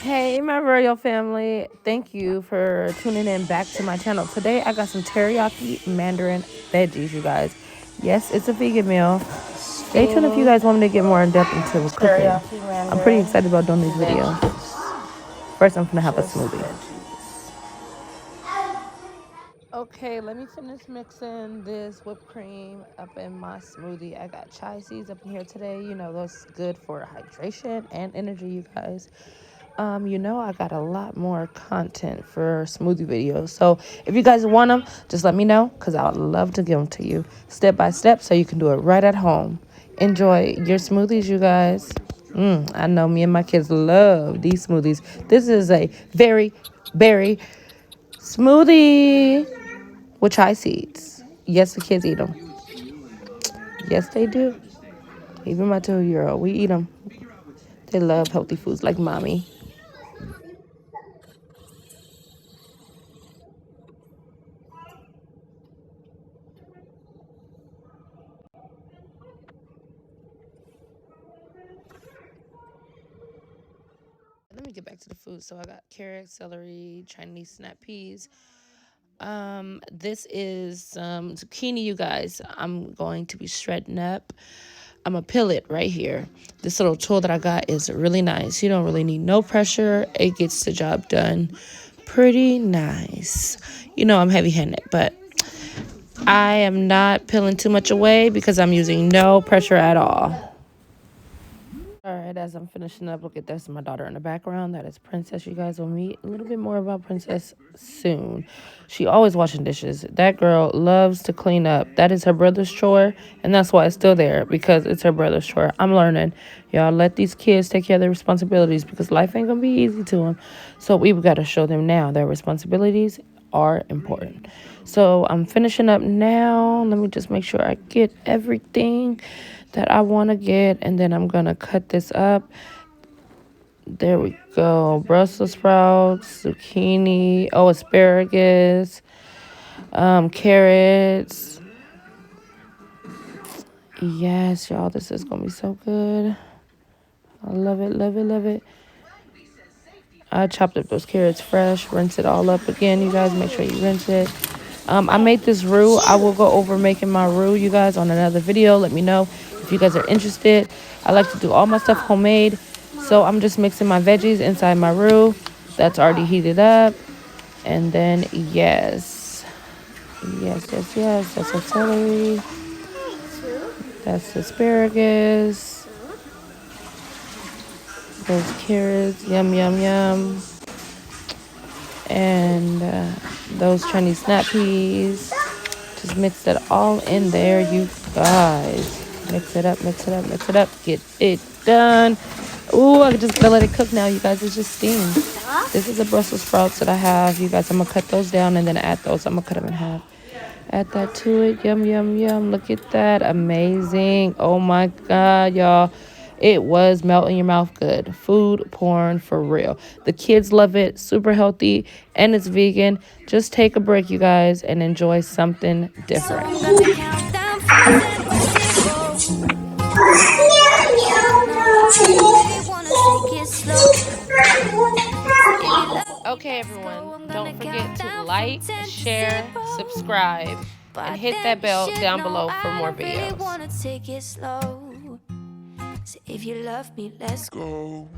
Hey, my royal family. Thank you for tuning in back to my channel. Today, I got some teriyaki mandarin veggies, you guys. Yes, it's a vegan meal. Stay tuned if you guys want me to get more in depth into cooking. I'm pretty excited about doing these videos. First, I'm gonna have a smoothie. Okay, let me finish mixing this whipped cream up in my smoothie. I got chia seeds up in here today. You know, that's good for hydration and energy, you guys. I got a lot more content for smoothie videos. So if you guys want them, just let me know because I would love to give them to you step by step so you can do it right at home. Enjoy your smoothies, you guys. I know me and my kids love these smoothies. This is a very berry smoothie with chai seeds. Yes, the kids eat them. Yes, they do. Even my 2-year-old, we eat them. They love healthy foods like mommy. Let me get back to the food. So I got carrots, celery, Chinese snap peas. This is some zucchini, you guys. I'm going to be shredding up. I'm gonna peel it right here. This little tool that I got is really nice. You don't really need no pressure. It gets the job done pretty nice. You know I'm heavy-handed, but I am not peeling too much away because I'm using no pressure at all. All right, as I'm finishing up, look at this. My daughter in the background. That is Princess. You guys will meet a little bit more about Princess soon. She always washing dishes. That girl loves to clean up. That is her brother's chore, and that's why it's still there, because it's her brother's chore. I'm learning. Y'all let these kids take care of their responsibilities because life ain't going to be easy to them. So we've got to show them now their responsibilities are important. So I'm finishing up now. Let me just make sure I get everything that I want to get, and then I'm gonna cut this up. There we go. Brussels sprouts, zucchini, asparagus, carrots. Yes, y'all, this is gonna be so good. I love it, love it, love it. I chopped up those carrots fresh, rinse it all up again. You guys, make sure you rinse it. I made this roux. I will go over making my roux, you guys, on another video. Let me know if you guys are interested. I like to do all my stuff homemade. So I'm just mixing my veggies inside my roux. That's already heated up. And then, yes. Yes. That's the celery. That's the asparagus. Those carrots. Yum, yum, yum. And those Chinese snap peas. Just mix it all in there, you guys. Mix it up, mix it up, mix it up. Get it done. Ooh, I can just gonna let it cook now, you guys. It's just steamed. This is the Brussels sprouts that I have, you guys. I'm gonna cut those down and then add those. I'm gonna cut them in half. Add that to it. Yum, yum, yum. Look at that. Amazing. Oh my God, y'all. It was melt in your mouth good. Food porn for real. The kids love it. Super healthy. And it's vegan. Just take a break, you guys, and enjoy something different. Okay, everyone, don't forget to like, share, subscribe, and hit that bell down below for more videos. So if you love me, let's go.